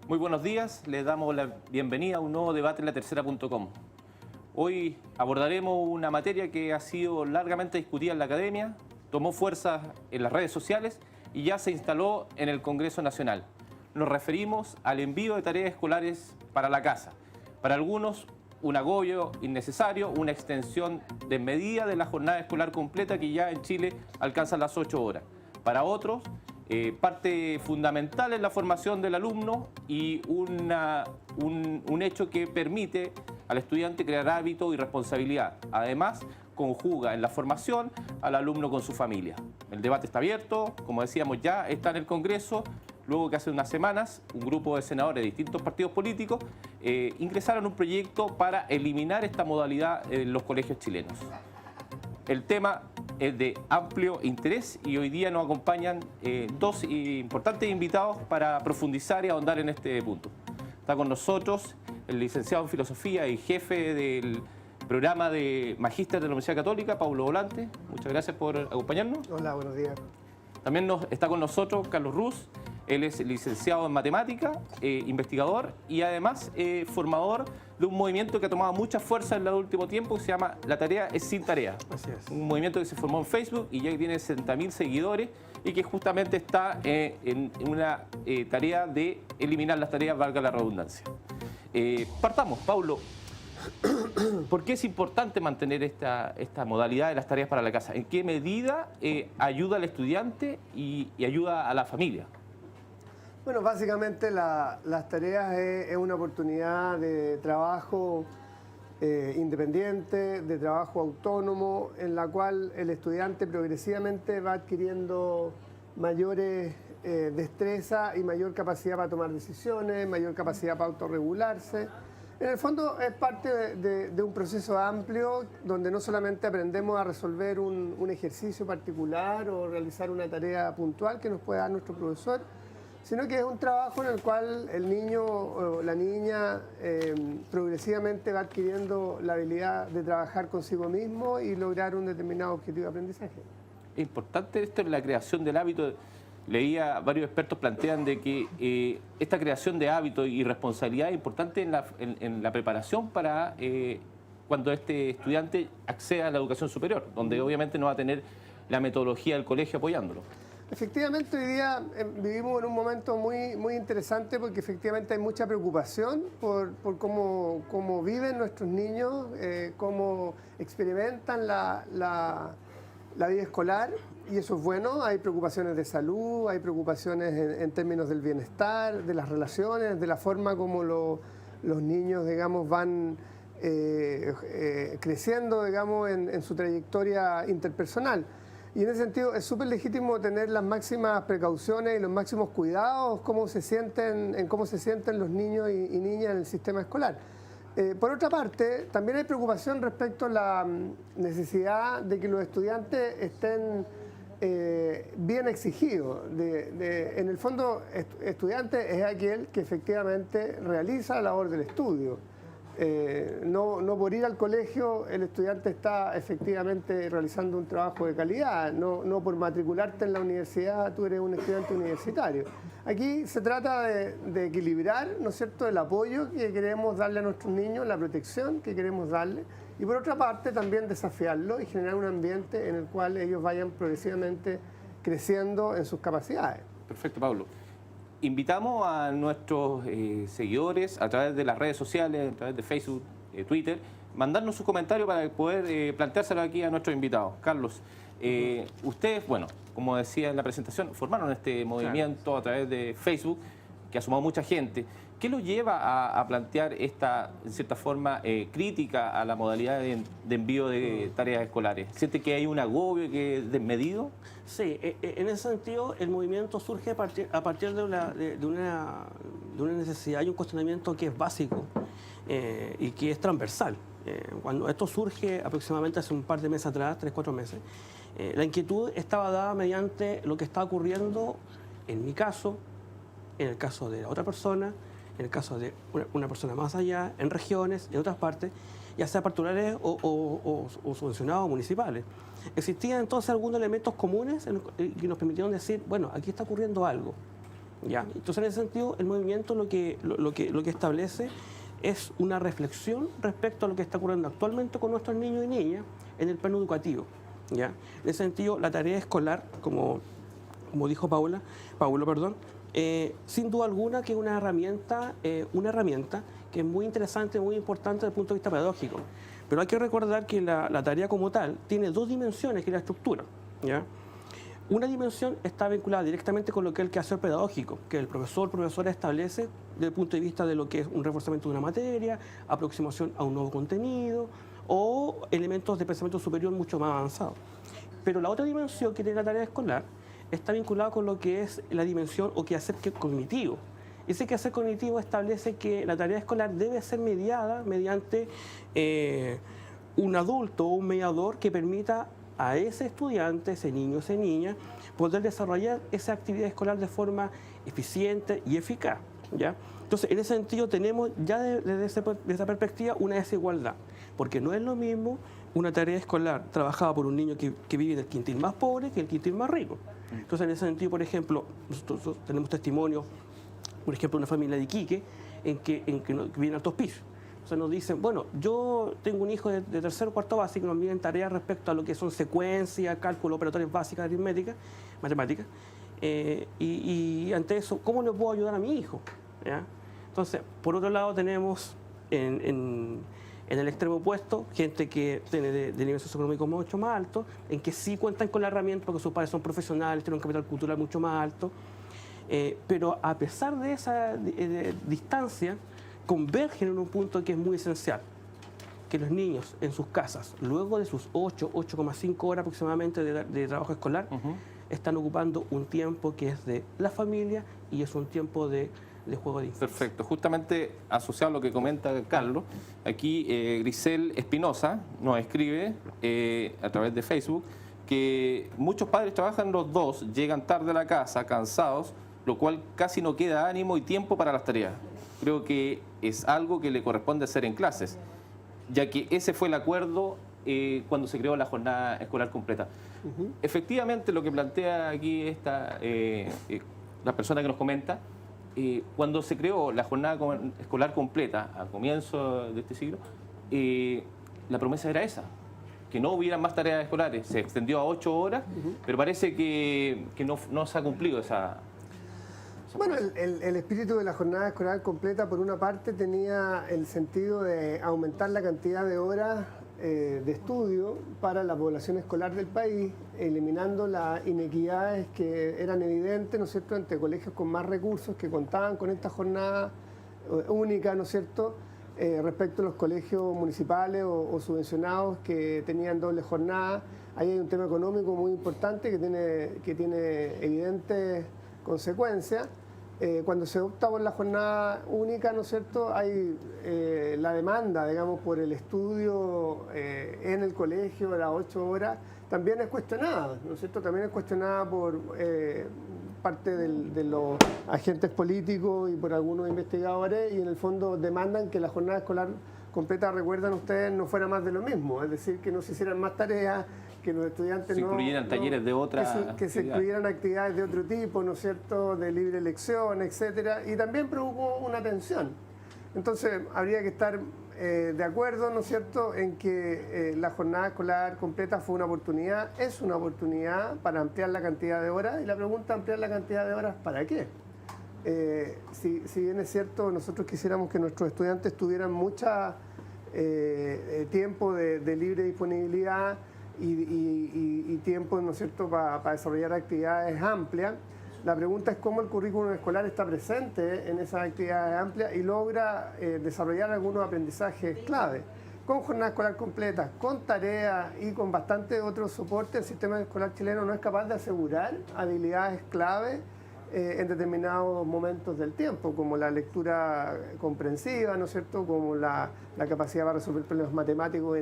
Muy buenos días, les damos la bienvenida a un nuevo debate en latercera.com. Hoy abordaremos una materia que ha sido largamente discutida en la academia, tomó fuerza en las redes sociales y ya se instaló en el Congreso Nacional. Nos referimos al envío de tareas escolares para la casa. Para algunos, un agobio innecesario, una extensión desmedida de la jornada escolar completa que ya en Chile alcanza las 8 horas. Para otros, parte fundamental en la formación del alumno y un hecho que permite al estudiante crear hábito y responsabilidad. Además, conjuga en la formación al alumno con su familia. El debate está abierto, como decíamos, ya está en el Congreso, luego que hace unas semanas un grupo de senadores de distintos partidos políticos ingresaron un proyecto para eliminar esta modalidad en los colegios chilenos. El tema es de amplio interés y hoy día nos acompañan dos importantes invitados para profundizar y ahondar en este punto. Está con nosotros el licenciado en Filosofía y jefe del programa de Magíster de la Universidad Católica, Paulo Volante. Muchas gracias por acompañarnos. Hola, buenos días. También está con nosotros Carlos Ruz. Él es licenciado en Matemática, investigador y además formador de un movimiento que ha tomado mucha fuerza en el último tiempo que se llama La Tarea es Sin Tarea. Así es. Un movimiento que se formó en Facebook y ya tiene 60.000 seguidores y que justamente está en una tarea de eliminar las tareas, valga la redundancia. Partamos, Paulo. ¿Por qué es importante mantener esta modalidad de las tareas para la casa? ¿En qué medida ayuda al estudiante y ayuda a la familia? Bueno, básicamente las tareas es una oportunidad de trabajo independiente, de trabajo autónomo, en la cual el estudiante progresivamente va adquiriendo mayores destrezas y mayor capacidad para tomar decisiones, mayor capacidad para autorregularse. En el fondo es parte de un proceso amplio donde no solamente aprendemos a resolver un ejercicio particular o realizar una tarea puntual que nos puede dar nuestro profesor, sino que es un trabajo en el cual el niño o la niña progresivamente va adquiriendo la habilidad de trabajar consigo mismo y lograr un determinado objetivo de aprendizaje. Es importante esto en la creación del hábito. Leía, varios expertos plantean de que esta creación de hábitos y responsabilidad es importante en la preparación para cuando este estudiante acceda a la educación superior, donde obviamente no va a tener la metodología del colegio apoyándolo. Efectivamente, hoy día vivimos en un momento muy interesante porque efectivamente hay mucha preocupación por cómo viven nuestros niños, cómo experimentan la vida escolar, y eso es bueno. Hay preocupaciones de salud, hay preocupaciones en términos del bienestar, de las relaciones, de la forma como los niños, digamos, van creciendo, digamos, en su trayectoria interpersonal. Y en ese sentido es súper legítimo tener las máximas precauciones y los máximos cuidados en cómo se sienten los niños y niñas en el sistema escolar. Por otra parte, también hay preocupación respecto a la necesidad de que los estudiantes estén bien exigidos. En el fondo, estudiante es aquel que efectivamente realiza la labor del estudio. No por ir al colegio el estudiante está efectivamente realizando un trabajo de calidad, no por matricularte en la universidad tú eres un estudiante universitario. Aquí se trata de equilibrar, ¿no es cierto?, el apoyo que queremos darle a nuestros niños, la protección que queremos darle, y por otra parte también desafiarlo y generar un ambiente en el cual ellos vayan progresivamente creciendo en sus capacidades. Perfecto, Pablo. Invitamos a nuestros seguidores a través de las redes sociales, a través de Facebook, Twitter, mandarnos sus comentarios para poder planteárselo aquí a nuestros invitados. Carlos, ustedes, bueno, como decía en la presentación, formaron este movimiento a través de Facebook, que ha sumado mucha gente. ¿Qué los lleva a plantear esta, en cierta forma, crítica a la modalidad de envío de tareas escolares? ¿Siente que hay un agobio que es desmedido? Sí, en ese sentido el movimiento surge a partir de una necesidad y un cuestionamiento que es básico y que es transversal. Cuando esto surge aproximadamente hace un par de meses atrás, 3-4 meses, la inquietud estaba dada mediante lo que está ocurriendo en mi caso, en el caso de la otra persona, en el caso de una persona más allá, en regiones, en otras partes, ya sea particulares o subvencionados o municipales. Existían entonces algunos elementos comunes que nos permitieron decir, bueno, aquí está ocurriendo algo. ¿ya? Entonces, en ese sentido, el movimiento lo que establece es una reflexión respecto a lo que está ocurriendo actualmente con nuestros niños y niñas en el plano educativo, ¿ya? En ese sentido, la tarea escolar, como dijo Paulo, sin duda alguna que es una herramienta que es muy interesante, muy importante desde el punto de vista pedagógico. Pero hay que recordar que la tarea como tal tiene dos dimensiones, que es la estructura, ¿ya? Una dimensión está vinculada directamente con lo que es el quehacer pedagógico, que el profesora establece desde el punto de vista de lo que es un reforzamiento de una materia, aproximación a un nuevo contenido o elementos de pensamiento superior mucho más avanzados. Pero la otra dimensión que tiene la tarea escolar está vinculada con lo que es la dimensión o quehacer cognitivo. Ese quehacer cognitivo establece que la tarea escolar debe ser mediada mediante un adulto o un mediador que permita a ese estudiante, ese niño, esa niña, poder desarrollar esa actividad escolar de forma eficiente y eficaz, ¿ya? Entonces, en ese sentido, tenemos ya desde esa perspectiva una desigualdad, porque no es lo mismo una tarea escolar trabajada por un niño que vive en el quintil más pobre que el quintil más rico. Entonces, en ese sentido, por ejemplo, nosotros tenemos testimonios, por ejemplo, de una familia de Iquique en que viven altos pisos. O sea, nos dicen, bueno, yo tengo un hijo de tercer o cuarto básico que nos piden tareas respecto a lo que son secuencias, cálculos, operatorias básicas, aritmética, matemáticas, y ante eso, ¿cómo le puedo ayudar a mi hijo? ¿Ya? Entonces, por otro lado, tenemos en el extremo opuesto gente que tiene de nivel socioeconómico mucho más alto, en que sí cuentan con la herramienta porque sus padres son profesionales, tienen un capital cultural mucho más alto, pero a pesar de esa distancia, convergen en un punto que es muy esencial, que los niños en sus casas, luego de sus 8,5 horas aproximadamente de trabajo escolar, están ocupando un tiempo que es de la familia y es un tiempo de juego de infancia. Perfecto. Justamente asociado a lo que comenta Carlos, aquí Grisel Espinosa nos escribe a través de Facebook que muchos padres trabajan los dos, llegan tarde a la casa, cansados, lo cual casi no queda ánimo y tiempo para las tareas. Creo que es algo que le corresponde hacer en clases, ya que ese fue el acuerdo cuando se creó la jornada escolar completa. Efectivamente, lo que plantea aquí la persona que nos comenta, cuando se creó la jornada escolar completa a comienzo de este siglo, la promesa era esa, que no hubiera más tareas escolares. Se extendió a 8 horas, pero parece que no se ha cumplido esa... Bueno, el espíritu de la jornada escolar completa, por una parte, tenía el sentido de aumentar la cantidad de horas de estudio para la población escolar del país, eliminando las inequidades que eran evidentes, ¿no es cierto?, entre colegios con más recursos que contaban con esta jornada única, ¿no es cierto?, respecto a los colegios municipales o subvencionados que tenían doble jornada. Ahí hay un tema económico muy importante que tiene evidentes consecuencias. Cuando se opta por la jornada única, ¿no es cierto?, hay la demanda, digamos, por el estudio en el colegio a las 8 horas, también es cuestionada, ¿no es cierto?, también es cuestionada por parte de los agentes políticos y por algunos investigadores, y en el fondo demandan que la jornada escolar completa, recuerdan ustedes, no fuera más de lo mismo, es decir, que no se hicieran más tareas, que los estudiantes se incluyeran talleres de otra que se incluyeran actividades de otro tipo, ¿no es cierto?, de libre elección, etcétera, y también provocó una tensión. Entonces, habría que estar de acuerdo, ¿no es cierto?, en que la jornada escolar completa fue una oportunidad, es una oportunidad para ampliar la cantidad de horas, y la pregunta, ampliar la cantidad de horas, ¿para qué? Si bien es cierto, nosotros quisiéramos que nuestros estudiantes tuvieran mucho tiempo de libre disponibilidad y tiempo, ¿no es cierto?, para desarrollar actividades amplias. La pregunta es cómo el currículum escolar está presente en esas actividades amplias y logra desarrollar algunos aprendizajes clave. Con jornada escolar completa, con tareas y con bastante otros soportes, el sistema escolar chileno no es capaz de asegurar habilidades clave en determinados momentos del tiempo, como la lectura comprensiva, ¿no es cierto?, como la capacidad para resolver problemas matemáticos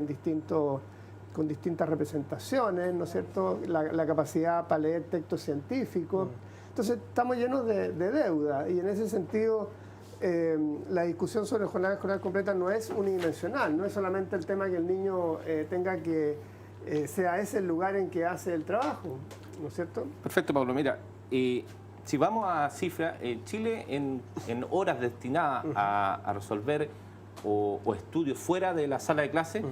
con distintas representaciones, ¿no es cierto?, la capacidad para leer textos científicos. Entonces, estamos llenos de deuda, y en ese sentido la discusión sobre jornada escolar completa no es unidimensional, no es solamente el tema que el niño tenga que sea ese el lugar en que hace el trabajo, ¿no es cierto? Perfecto, Pablo. Mira, si vamos a cifras, Chile en horas destinadas a resolver o estudios fuera de la sala de clase,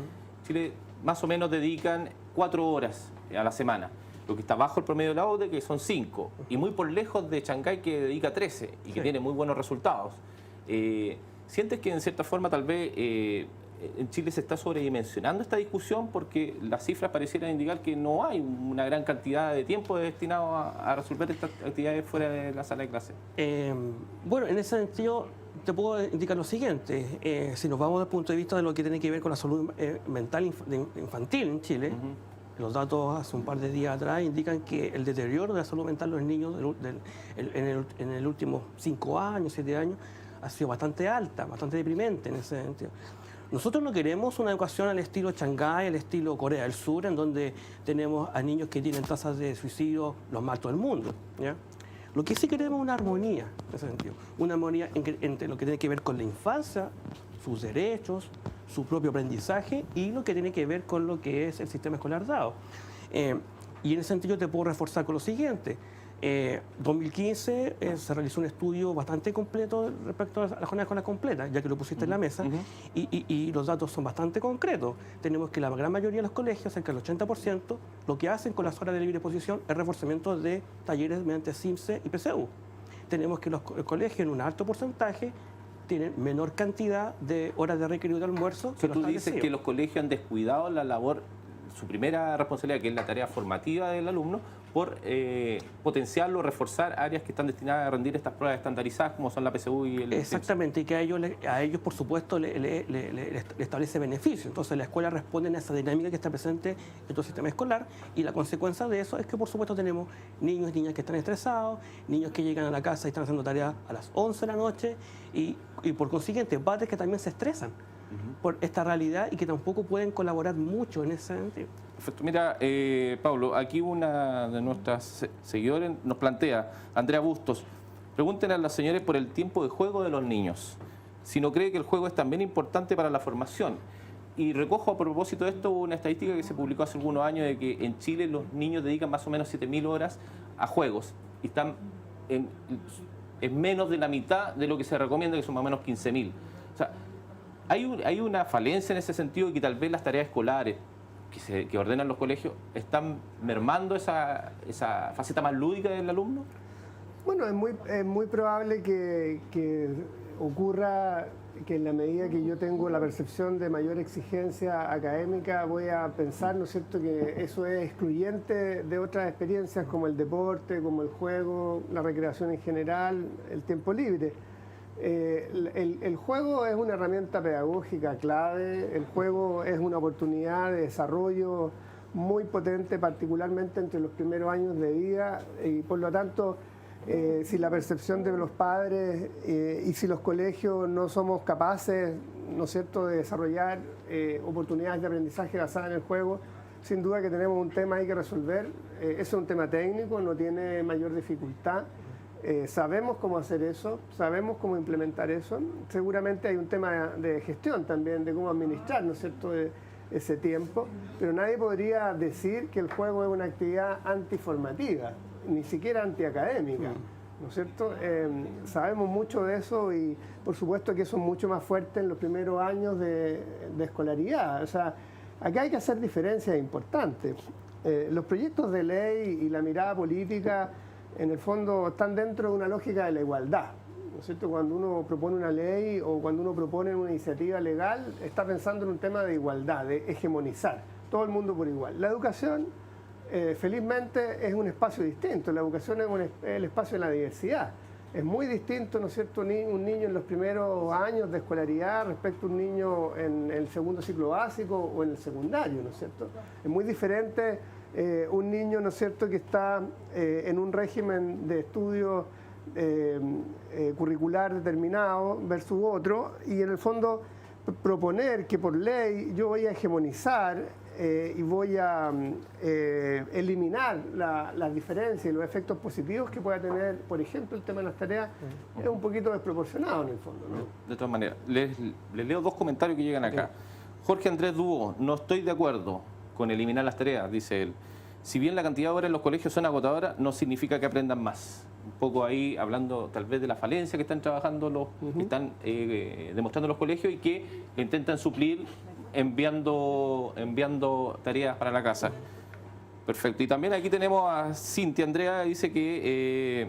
Chile más o menos dedican 4 horas a la semana, lo que está bajo el promedio de la OCDE, que son 5, y muy por lejos de Shanghái, que dedica 13 y que tiene muy buenos resultados. ¿Sientes que en cierta forma tal vez en Chile se está sobredimensionando esta discusión porque las cifras parecieran indicar que no hay una gran cantidad de tiempo destinado a resolver estas actividades fuera de la sala de clase? Bueno, en ese sentido te puedo indicar lo siguiente. Si nos vamos desde el punto de vista de lo que tiene que ver con la salud mental infantil en Chile, los datos hace un par de días atrás indican que el deterioro de la salud mental de los niños en el último 5 años, 7 años, ha sido bastante alta, bastante deprimente en ese sentido. Nosotros no queremos una educación al estilo Shanghái, al estilo Corea del Sur, en donde tenemos a niños que tienen tasas de suicidio los más altos del mundo, ¿ya? Lo que sí queremos es una armonía, en ese sentido. Una armonía entre lo que tiene que ver con la infancia, sus derechos, su propio aprendizaje y lo que tiene que ver con lo que es el sistema escolar dado. Y en ese sentido te puedo reforzar con lo siguiente. 2015 se realizó un estudio bastante completo respecto a la jornada escolar completa, ya que lo pusiste en la mesa, y los datos son bastante concretos. Tenemos que la gran mayoría de los colegios, cerca del 80%, lo que hacen con las horas de libre disposición es reforzamiento de talleres mediante CIMSE y PCU. Tenemos que los colegios en un alto porcentaje tienen menor cantidad de horas de recreo y de almuerzo. Pero tú dices que los colegios han descuidado la labor, su primera responsabilidad, que es la tarea formativa del alumno, por potenciarlo, reforzar áreas que están destinadas a rendir estas pruebas estandarizadas, como son la PSU y el... Exactamente, y que a ellos por supuesto, le establece beneficio. Entonces, la escuela responde a esa dinámica que está presente en todo el sistema escolar, y la consecuencia de eso es que, por supuesto, tenemos niños y niñas que están estresados, niños que llegan a la casa y están haciendo tareas a las 11 de la noche, y por consiguiente, padres que también se estresan por esta realidad y que tampoco pueden colaborar mucho en ese sentido. Perfecto. Mira, Pablo, aquí una de nuestras seguidores nos plantea, Andrea Bustos, pregúntenle a las señores por el tiempo de juego de los niños, si no cree que el juego es también importante para la formación. Y recojo a propósito de esto una estadística que se publicó hace algunos años de que en Chile los niños dedican más o menos 7.000 horas a juegos y están en menos de la mitad de lo que se recomienda, que son más o menos 15.000. O sea, hay una falencia en ese sentido, y que tal vez las tareas escolares que ordenan los colegios están mermando esa faceta más lúdica del alumno. Bueno, es muy probable que ocurra que en la medida que yo tengo la percepción de mayor exigencia académica, voy a pensar, ¿no es cierto?, que eso es excluyente de otras experiencias como el deporte, como el juego, la recreación en general, el tiempo libre. El juego es una herramienta pedagógica clave, el juego es una oportunidad de desarrollo muy potente, particularmente entre los primeros años de vida, y por lo tanto, si la percepción de los padres y si los colegios no somos capaces, ¿no es cierto?, de desarrollar oportunidades de aprendizaje basadas en el juego, sin duda que tenemos un tema ahí que resolver. Ese es un tema técnico, no tiene mayor dificultad. Sabemos cómo hacer eso, sabemos cómo implementar eso. Seguramente hay un tema de gestión también, de cómo administrar, ¿no es cierto?, ese tiempo. Pero nadie podría decir que el juego es una actividad antiformativa, ni siquiera antiacadémica, ¿no es cierto? Sabemos mucho de eso, y por supuesto que eso es mucho más fuerte en los primeros años de escolaridad. O sea, acá hay que hacer diferencias importantes. Los proyectos de ley y la mirada política, en el fondo, están dentro de una lógica de la igualdad, ¿no es cierto? Cuando uno propone una ley o cuando uno propone una iniciativa legal, está pensando en un tema de igualdad, de hegemonizar, todo el mundo por igual. La educación, felizmente, es un espacio distinto. La educación es el espacio de la diversidad. Es muy distinto, ¿no es cierto?, un niño en los primeros años de escolaridad respecto a un niño en el segundo ciclo básico o en el secundario, ¿no es cierto? Es muy diferente un niño, ¿no es cierto?, que está en un régimen de estudio curricular determinado versus otro, y en el fondo proponer que por ley yo voy a hegemonizar y voy a eliminar las diferencias y los efectos positivos que pueda tener, por ejemplo, el tema de las tareas, es un poquito desproporcionado en el fondo, ¿no? De todas maneras, les leo 2 comentarios que llegan acá. Jorge Andrés Dúo, no estoy de acuerdo con eliminar las tareas, dice él. Si bien la cantidad de horas en los colegios son agotadoras, no significa que aprendan más. un poco ahí hablando tal vez de la falencia que están trabajando que están demostrando los colegios y que intentan suplir enviando tareas para la casa. Perfecto. Y también aquí tenemos a Cintia Andrea, dice que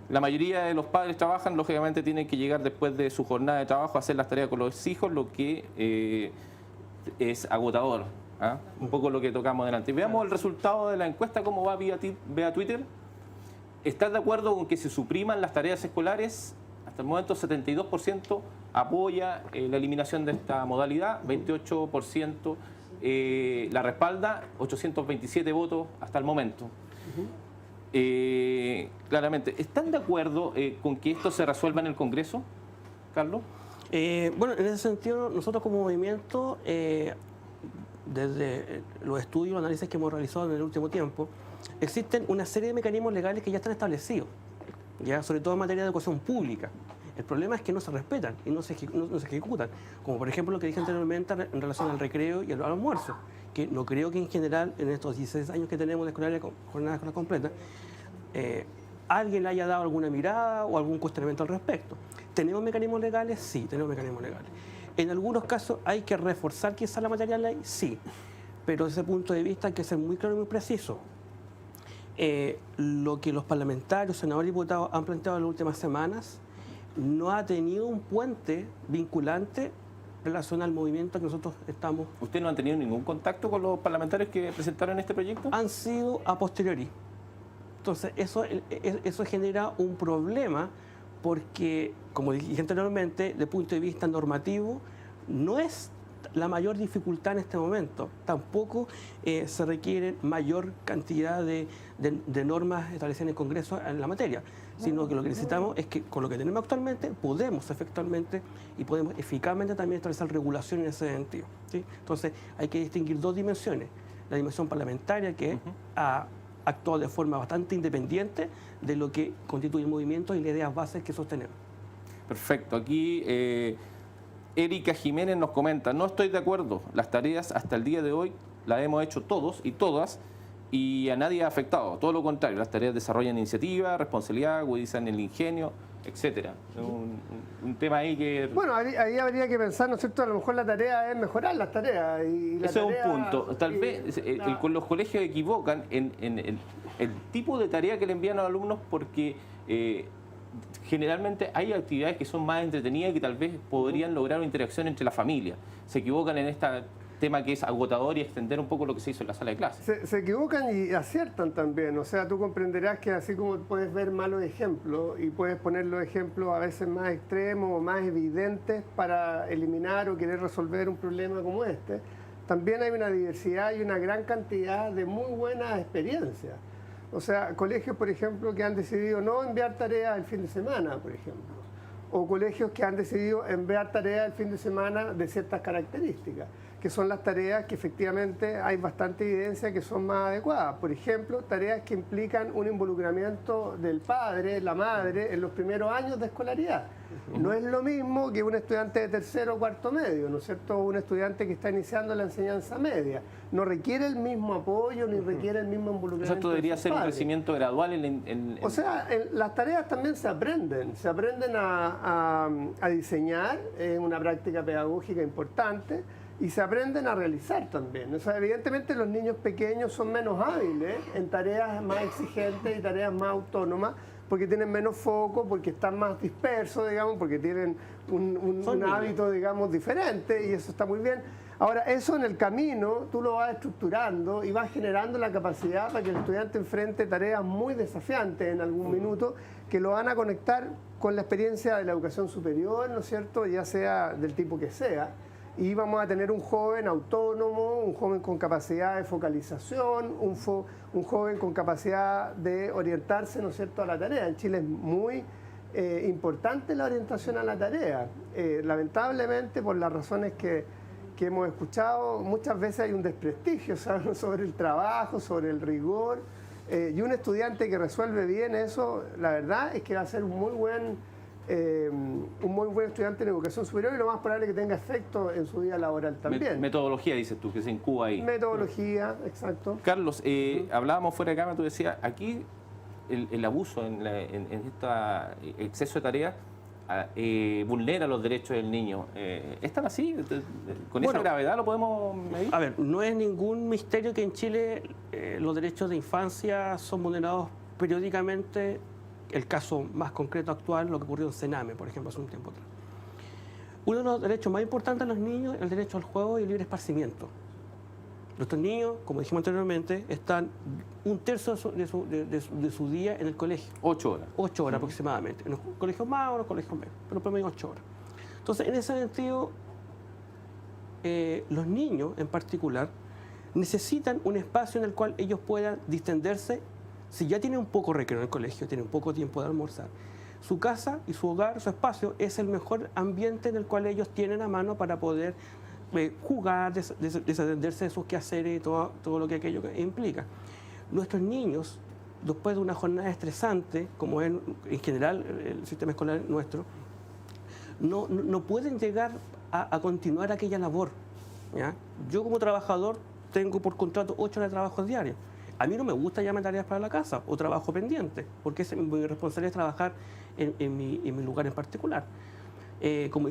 la mayoría de los padres trabajan, lógicamente tienen que llegar después de su jornada de trabajo a hacer las tareas con los hijos, lo que es agotador. ¿Ah? Un poco lo que tocamos delante. Veamos el resultado de la encuesta, cómo va vía Twitter. ¿Estás de acuerdo con que se supriman las tareas escolares? Hasta el momento 72% apoya la eliminación de esta modalidad, 28% la respalda, 827 votos hasta el momento. Claramente, ¿están de acuerdo con que esto se resuelva en el Congreso, Carlos? Bueno, en ese sentido, nosotros como movimiento, desde los estudios, análisis que hemos realizado en el último tiempo, existen una serie de mecanismos legales que ya están establecidos, ya sobre todo en materia de educación pública. El problema es que no se respetan y no se ejecutan, como por ejemplo lo que dije anteriormente en relación al recreo y al almuerzo, que no creo que en general en estos 16 años que tenemos de jornada escolar completa, alguien le haya dado alguna mirada o algún cuestionamiento al respecto. ¿Tenemos mecanismos legales? Sí, tenemos mecanismos legales. En algunos casos hay que reforzar quizás la materia de ley, sí, pero desde ese punto de vista hay que ser muy claro y muy preciso. Lo que los parlamentarios, senadores y diputados han planteado en las últimas semanas no ha tenido un puente vinculante en relación al movimiento que nosotros estamos. ¿Usted no han tenido ningún contacto con los parlamentarios que presentaron este proyecto? Han sido a posteriori. Entonces, eso genera un problema porque, como dije anteriormente, desde el punto de vista normativo, no es la mayor dificultad en este momento. Tampoco se requiere mayor cantidad de normas establecidas en el Congreso en la materia, sino que lo que necesitamos es que con lo que tenemos actualmente podemos efectivamente y podemos eficazmente también establecer regulación en ese sentido, ¿sí? Entonces hay que distinguir dos dimensiones. La dimensión parlamentaria, que ha actuado de forma bastante independiente de lo que constituye el movimiento y las ideas bases que sostenemos. Perfecto. Aquí Erika Jiménez nos comenta: no estoy de acuerdo, las tareas hasta el día de hoy las hemos hecho todos y todas y a nadie ha afectado, todo lo contrario, las tareas desarrollan iniciativa, responsabilidad, agudizan el ingenio, etcétera. Un tema ahí que... Bueno, ahí habría que pensar, ¿no es cierto? A lo mejor la tarea es mejorar las tareas. Y ese es un punto. Tal vez los colegios equivocan en el tipo de tarea que le envían a los alumnos porque generalmente hay actividades que son más entretenidas y que tal vez podrían lograr una interacción entre la familia. Se equivocan en este tema que es agotador y extender un poco lo que se hizo en la sala de clases. Se equivocan y aciertan también. O sea, tú comprenderás que así como puedes ver malos ejemplos y puedes poner los ejemplos a veces más extremos o más evidentes para eliminar o querer resolver un problema como este, también hay una diversidad y una gran cantidad de muy buenas experiencias. O sea, colegios, por ejemplo, que han decidido no enviar tareas el fin de semana, por ejemplo. O colegios que han decidido enviar tareas el fin de semana de ciertas características, que son las tareas que efectivamente hay bastante evidencia que son más adecuadas. Por ejemplo, tareas que implican un involucramiento del padre, la madre, en los primeros años de escolaridad. No es lo mismo que un estudiante de tercero o cuarto medio, ¿no es cierto? Un estudiante que está iniciando la enseñanza media. No requiere el mismo apoyo ni requiere el mismo involucramiento. Esto debería ser un crecimiento gradual O sea, las tareas también se aprenden a diseñar, es una práctica pedagógica importante, y se aprenden a realizar también. O sea, evidentemente los niños pequeños son menos hábiles en tareas más exigentes y tareas más autónomas, porque tienen menos foco, porque están más dispersos, digamos, porque tienen un hábito, digamos, diferente, y eso está muy bien. Ahora, eso en el camino tú lo vas estructurando y vas generando la capacidad para que el estudiante enfrente tareas muy desafiantes en algún minuto, que lo van a conectar con la experiencia de la educación superior, ¿no es cierto?, ya sea del tipo que sea. Y vamos a tener un joven autónomo, un joven con capacidad de focalización, un joven con capacidad de orientarse, ¿no es cierto?, a la tarea. En Chile es muy importante la orientación a la tarea. Lamentablemente, por las razones que hemos escuchado, muchas veces hay un desprestigio, ¿sabes?, sobre el trabajo, sobre el rigor. Y un estudiante que resuelve bien eso, la verdad es que va a ser un muy buen estudiante en educación superior y lo más probable es que tenga efecto en su vida laboral también. Metodología, dices tú, que se incuba ahí. Metodología, exacto. Carlos, hablábamos fuera de cámara, tú decías, aquí el abuso en este exceso de tareas vulnera los derechos del niño. ¿Es tan así? ¿Con esa gravedad lo podemos medir? A ver, no es ningún misterio que en Chile los derechos de infancia son vulnerados periódicamente. El caso más concreto actual, lo que ocurrió en Sename, por ejemplo, hace un tiempo atrás. Uno de los derechos más importantes de los niños es el derecho al juego y el libre esparcimiento. Nuestros niños, como dijimos anteriormente, están un tercio de su día en el colegio. 8 horas. 8 horas aproximadamente. En los colegios más o en los colegios menos, pero promedio 8 horas. Entonces, en ese sentido, los niños en particular necesitan un espacio en el cual ellos puedan distenderse. Si ya tienen un poco recreo en el colegio, tienen poco tiempo de almorzar, su casa y su hogar, su espacio, es el mejor ambiente en el cual ellos tienen a mano para poder jugar, desatenderse de sus quehaceres y todo lo que aquello implica. Nuestros niños, después de una jornada estresante, como es en general el sistema escolar nuestro, no pueden llegar a continuar aquella labor, ¿ya? Yo como trabajador tengo por contrato 8 horas de trabajo diarios. A mí no me gusta llamarme tareas para la casa o trabajo pendiente, porque mi responsabilidad es trabajar en mi lugar en particular. Como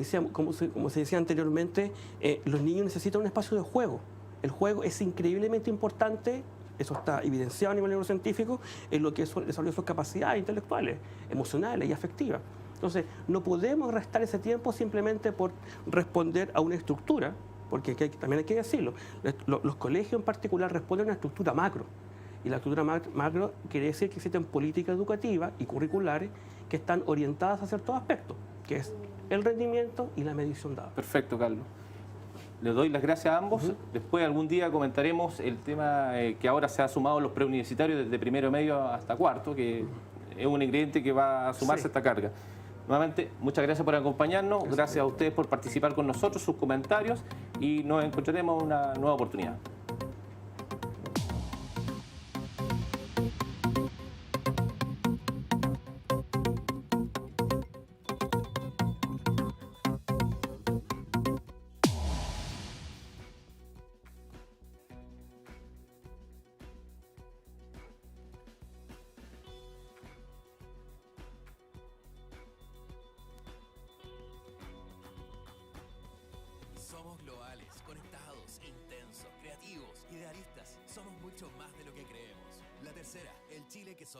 se decía anteriormente, los niños necesitan un espacio de juego. El juego es increíblemente importante, eso está evidenciado a nivel neurocientífico, en lo que es el desarrollo de sus capacidades intelectuales, emocionales y afectivas. Entonces, no podemos restar ese tiempo simplemente por responder a una estructura, porque también hay que decirlo, los colegios en particular responden a una estructura macro. Y la estructura macro quiere decir que existen políticas educativas y curriculares que están orientadas a ciertos aspectos, que es el rendimiento y la medición dada. Perfecto, Carlos. Les doy las gracias a ambos. Después algún día comentaremos el tema que ahora se ha sumado los preuniversitarios desde primero medio hasta cuarto, que es un ingrediente que va a sumarse a esta carga. Nuevamente, muchas gracias por acompañarnos, gracias a ustedes por participar con nosotros, sus comentarios, y nos encontraremos en una nueva oportunidad. Somos globales, conectados, intensos, creativos, idealistas. Somos mucho más de lo que creemos. La Tercera, el Chile que somos.